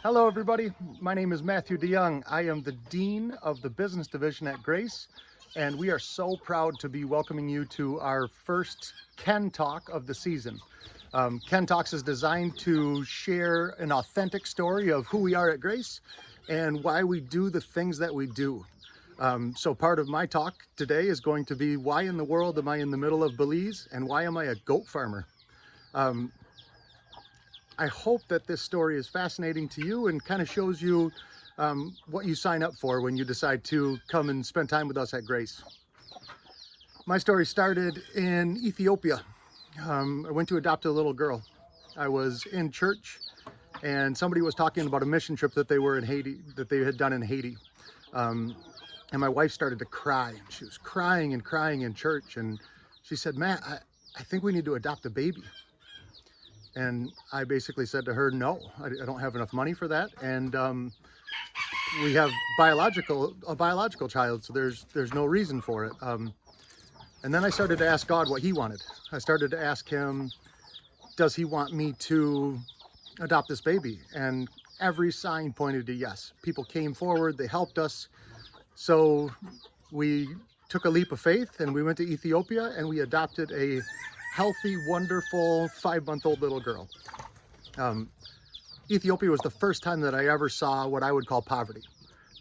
Hello everybody, my name is Matthew DeYoung. I am the Dean of the Business Division at Grace, and we are so proud to be welcoming you to our first Ken Talk of the season. Ken Talks is designed to share an authentic story of who we are at Grace and why we do the things that we do. So part of my talk today is going to be why in the world am I in the middle of Belize and why am I a goat farmer? I hope that this story is fascinating to you and kind of shows you what you sign up for when you decide to come and spend time with us at Grace. My story started in Ethiopia. I went to adopt a little girl. I was in church and somebody was talking about a mission trip that they were in Haiti, that they had done in Haiti. And my wife started to cry. She was crying and crying in church. And she said, "Matt, I think we need to adopt a baby." And I basically said to her, no, I don't have enough money for that. And we have a biological child, so there's no reason for it. And then I started to ask God what he wanted. I started to ask him, does he want me to adopt this baby? And every sign pointed to yes. People came forward, they helped us. So we took a leap of faith and we went to Ethiopia and we adopted a healthy, wonderful 5-month-old little girl. Ethiopia was the first time that I ever saw what I would call poverty.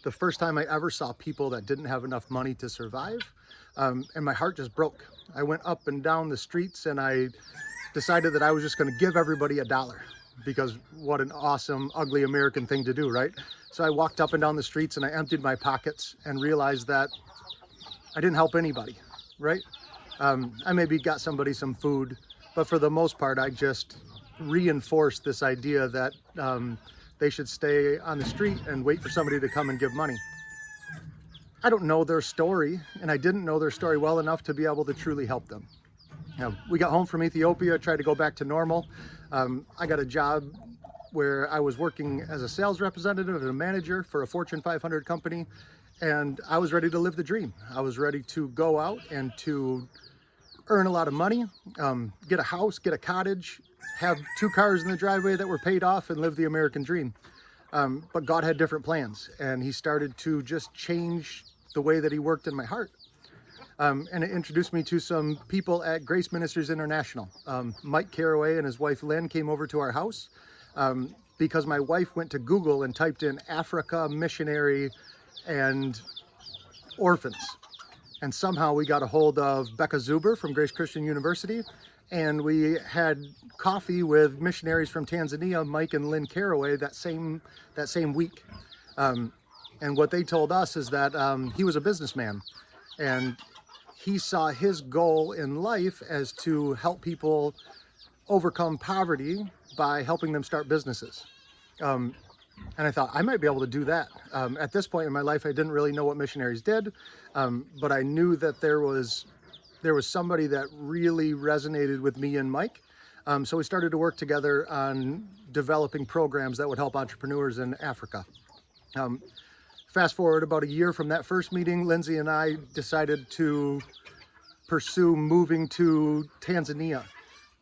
The first time I ever saw people that didn't have enough money to survive. And my heart just broke. I went up and down the streets and I decided that I was just going to give everybody $1 because what an awesome, ugly American thing to do, right? So I walked up and down the streets and I emptied my pockets and realized that I didn't help anybody, right? I maybe got somebody some food, but for the most part, I just reinforced this idea that they should stay on the street and wait for somebody to come and give money. I don't know their story, and I didn't know their story well enough to be able to truly help them. We got home from Ethiopia, tried to go back to normal. I got a job where I was working as a sales representative and a manager for a Fortune 500 company, and I was ready to live the dream. I was ready to go out and to earn a lot of money, get a house, get a cottage, have 2 cars in the driveway that were paid off and live the American dream. But God had different plans and he started to just change the way that he worked in my heart. And it introduced me to some people at Grace Ministries International. Mike Carraway and his wife Lynn came over to our house because my wife went to Google and typed in Africa missionary and orphans. And somehow we got a hold of Becca Zuber from Grace Christian University, and we had coffee with missionaries from Tanzania, Mike and Lynn Carraway, that same week. And what they told us is that he was a businessman, and he saw his goal in life as to help people overcome poverty by helping them start businesses. And I thought I might be able to do that. At this point in my life, I didn't really know what missionaries did, but I knew that there was somebody that really resonated with me and Mike. So we started to work together on developing programs that would help entrepreneurs in Africa. Fast forward about a year from that first meeting, Lindsay and I decided to pursue moving to Tanzania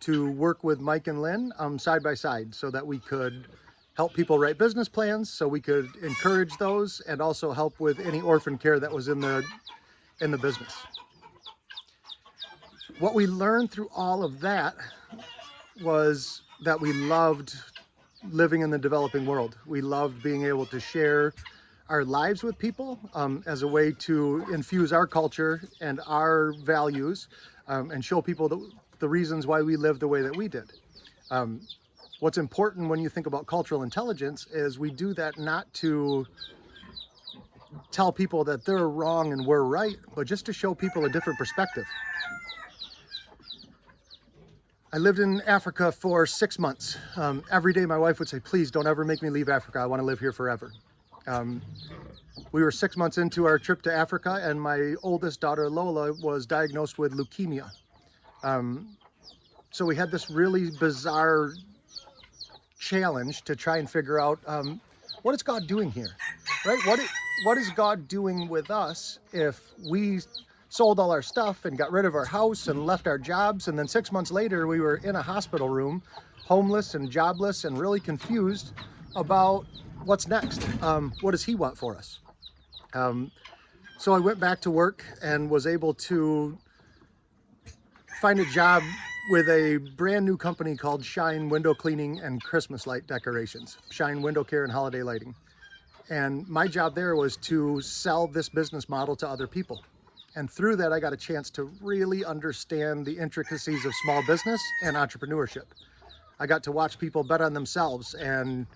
to work with Mike and Lynn side by side so that we could help people write business plans, so we could encourage those and also help with any orphan care that was in the business. What we learned through all of that was that we loved living in the developing world. We loved being able to share our lives with people as a way to infuse our culture and our values and show people the reasons why we live the way that we did. What's important when you think about cultural intelligence is we do that not to tell people that they're wrong and we're right, but just to show people a different perspective. I lived in Africa for 6 months. Every day my wife would say, "Please don't ever make me leave Africa. I want to live here forever." We were 6 months into our trip to Africa and my oldest daughter Lola was diagnosed with leukemia. So we had this really bizarre challenge to try and figure out what is God doing here, right? What is God doing with us if we sold all our stuff and got rid of our house and left our jobs, and then 6 months later we were in a hospital room, homeless and jobless and really confused about what's next? What does he want for us? So I went back to work and was able to find a job with a brand new company called Shine Window Cleaning and Christmas Light Decorations, Shine Window Care and Holiday Lighting. And my job there was to sell this business model to other people. And through that, I got a chance to really understand the intricacies of small business and entrepreneurship. I got to watch people bet on themselves and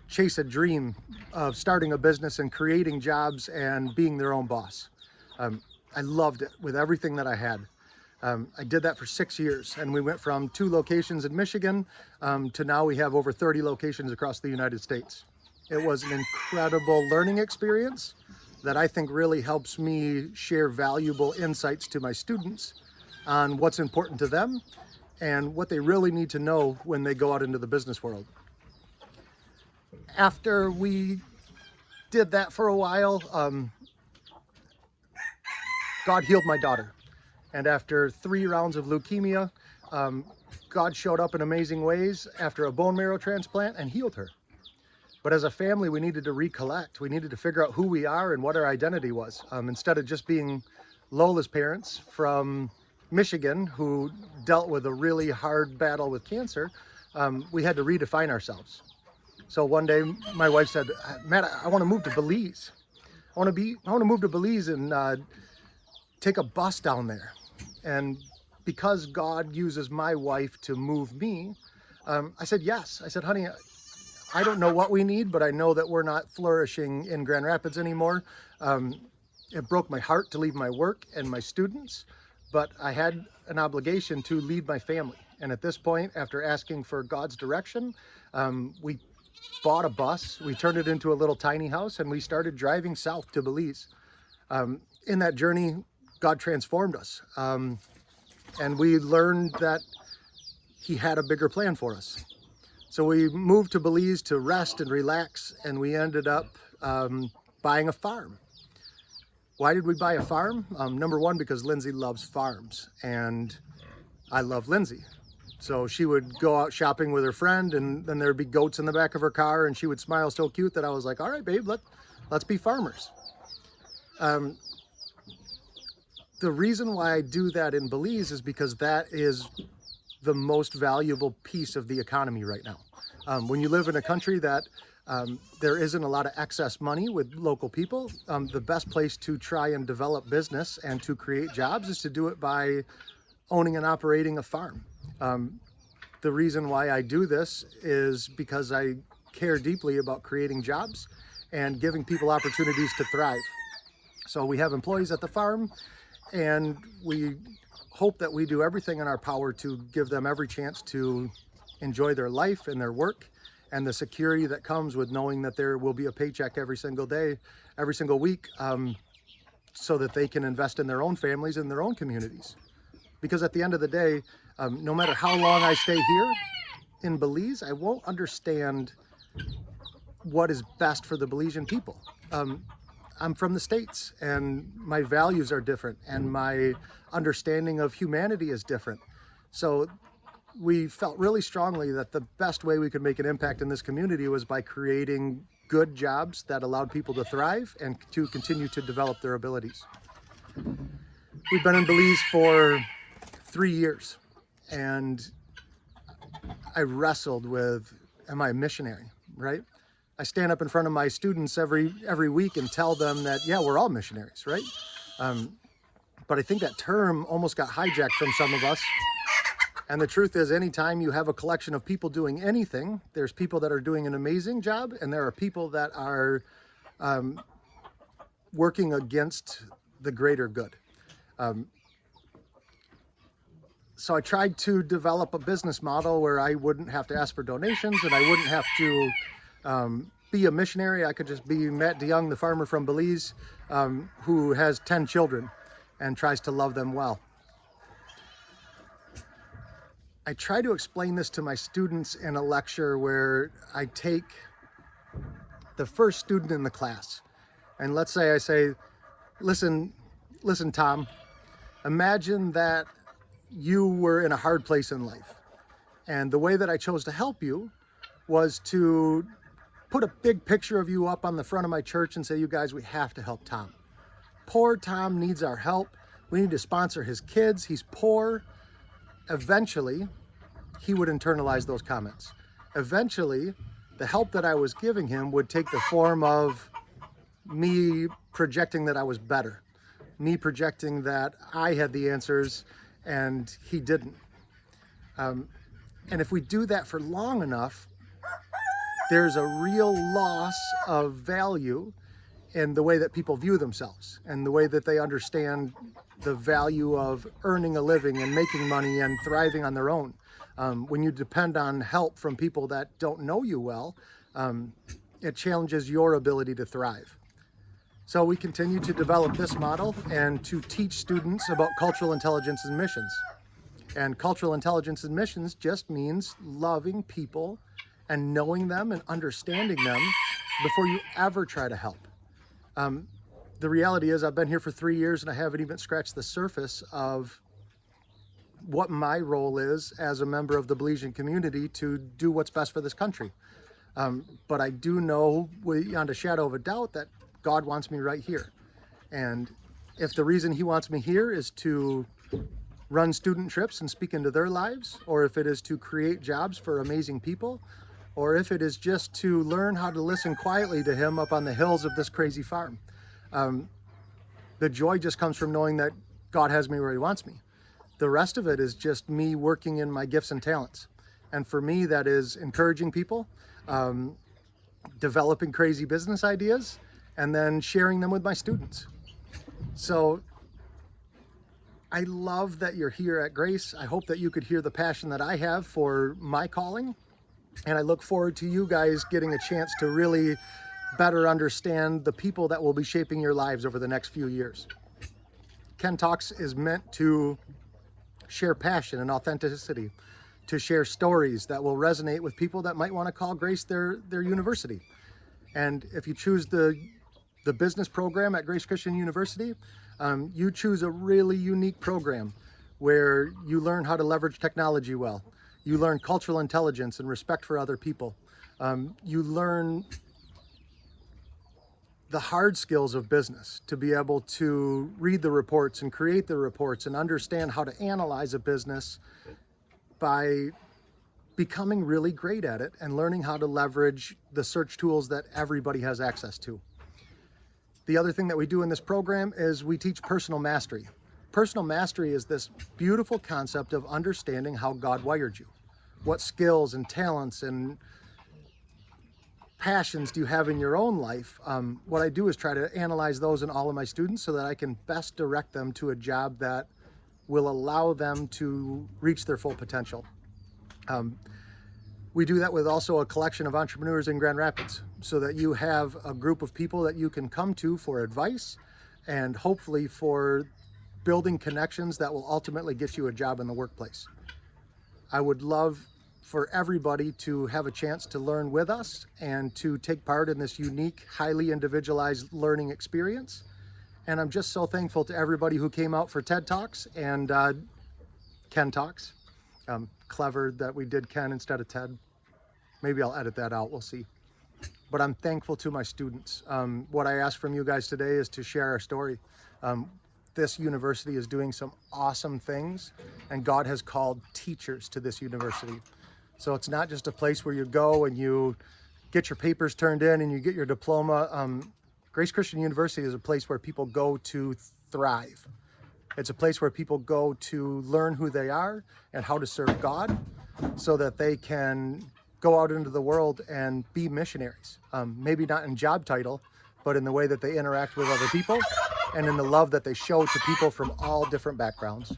chase a dream of starting a business and creating jobs and being their own boss. I loved it with everything that I had. I did that for 6 years, and we went from 2 locations in Michigan to now we have over 30 locations across the United States. It was an incredible learning experience that I think really helps me share valuable insights to my students on what's important to them and what they really need to know when they go out into the business world. After we did that for a while, God healed my daughter. And after 3 rounds of leukemia, God showed up in amazing ways after a bone marrow transplant and healed her. But as a family, we needed to recollect. We needed to figure out who we are and what our identity was. Instead of just being Lola's parents from Michigan who dealt with a really hard battle with cancer, we had to redefine ourselves. So one day my wife said, Matt, I want to move to Belize. I want to move to Belize and take a bus down there. And because God uses my wife to move me, I said yes. I said, honey, I don't know what we need, but I know that we're not flourishing in Grand Rapids anymore. It broke my heart to leave my work and my students, but I had an obligation to lead my family. And at this point, after asking for God's direction, we bought a bus, we turned it into a little tiny house, and we started driving south to Belize. In that journey, God transformed us. And we learned that He had a bigger plan for us. So we moved to Belize to rest and relax, and we ended up buying a farm. Why did we buy a farm? Number one, because Lindsay loves farms, and I love Lindsay. So she would go out shopping with her friend, and then there'd be goats in the back of her car, and she would smile so cute that I was like, all right, babe, let's be farmers. The reason why I do that in Belize is because that is the most valuable piece of the economy right now. When you live in a country that there isn't a lot of excess money with local people, the best place to try and develop business and to create jobs is to do it by owning and operating a farm. The reason why I do this is because I care deeply about creating jobs and giving people opportunities to thrive. So we have employees at the farm, and we hope that we do everything in our power to give them every chance to enjoy their life and their work and the security that comes with knowing that there will be a paycheck every single day, every single week, so that they can invest in their own families and their own communities. Because at the end of the day, no matter how long I stay here in Belize, I won't understand what is best for the Belizean people. I'm from the States, and my values are different, and my understanding of humanity is different. So we felt really strongly that the best way we could make an impact in this community was by creating good jobs that allowed people to thrive and to continue to develop their abilities. We've been in Belize for 3 years, and I wrestled with, am I a missionary, right? I stand up in front of my students every week and tell them that, yeah, we're all missionaries, right? But I think that term almost got hijacked from some of us. And the truth is, anytime you have a collection of people doing anything, there's people that are doing an amazing job, and there are people that are working against the greater good. So I tried to develop a business model where I wouldn't have to ask for donations, and I wouldn't have to be a missionary. I could just be Matt DeYoung, the farmer from Belize, who has 10 children and tries to love them well. I try to explain this to my students in a lecture where I take the first student in the class, and let's say I say, listen, Tom, imagine that you were in a hard place in life, and the way that I chose to help you was to put a big picture of you up on the front of my church and say, you guys, we have to help Tom. Poor Tom needs our help. We need to sponsor his kids. He's poor. Eventually, he would internalize those comments. Eventually, the help that I was giving him would take the form of me projecting that I was better, me projecting that I had the answers and he didn't. And if we do that for long enough, there's a real loss of value in the way that people view themselves and the way that they understand the value of earning a living and making money and thriving on their own. When you depend on help from people that don't know you well, it challenges your ability to thrive. So we continue to develop this model and to teach students about cultural intelligence and missions. And cultural intelligence and missions just means loving people and knowing them and understanding them before you ever try to help. The reality is I've been here for 3 years and I haven't even scratched the surface of what my role is as a member of the Belizean community to do what's best for this country. But I do know beyond a shadow of a doubt that God wants me right here. And if the reason he wants me here is to run student trips and speak into their lives, or if it is to create jobs for amazing people, or if it is just to learn how to listen quietly to him up on the hills of this crazy farm, the joy just comes from knowing that God has me where he wants me. The rest of it is just me working in my gifts and talents. And for me, that is encouraging people, developing crazy business ideas, and then sharing them with my students. So I love that you're here at Grace. I hope that you could hear the passion that I have for my calling. And I look forward to you guys getting a chance to really better understand the people that will be shaping your lives over the next few years. Ken Talks is meant to share passion and authenticity, to share stories that will resonate with people that might want to call Grace their university. And if you choose the business program at Grace Christian University, you choose a really unique program where you learn how to leverage technology well. You learn cultural intelligence and respect for other people. You learn the hard skills of business, to be able to read the reports and create the reports and understand how to analyze a business by becoming really great at it and learning how to leverage the search tools that everybody has access to. The other thing that we do in this program is we teach personal mastery. Personal mastery is this beautiful concept of understanding how God wired you. What skills and talents and passions do you have in your own life? What I do is try to analyze those in all of my students so that I can best direct them to a job that will allow them to reach their full potential. We do that with also a collection of entrepreneurs in Grand Rapids, so that you have a group of people that you can come to for advice and hopefully for building connections that will ultimately get you a job in the workplace. I would love for everybody to have a chance to learn with us and to take part in this unique, highly individualized learning experience. And I'm just so thankful to everybody who came out for TED Talks and Ken Talks. Clever that we did Ken instead of Ted. Maybe I'll edit that out, we'll see. But I'm thankful to my students. What I ask from you guys today is to share our story. This university is doing some awesome things, and God has called teachers to this university. So it's not just a place where you go and you get your papers turned in and you get your diploma. Grace Christian University is a place where people go to thrive. It's a place where people go to learn who they are and how to serve God so that they can go out into the world and be missionaries. Maybe not in job title, but in the way that they interact with other people and in the love that they show to people from all different backgrounds.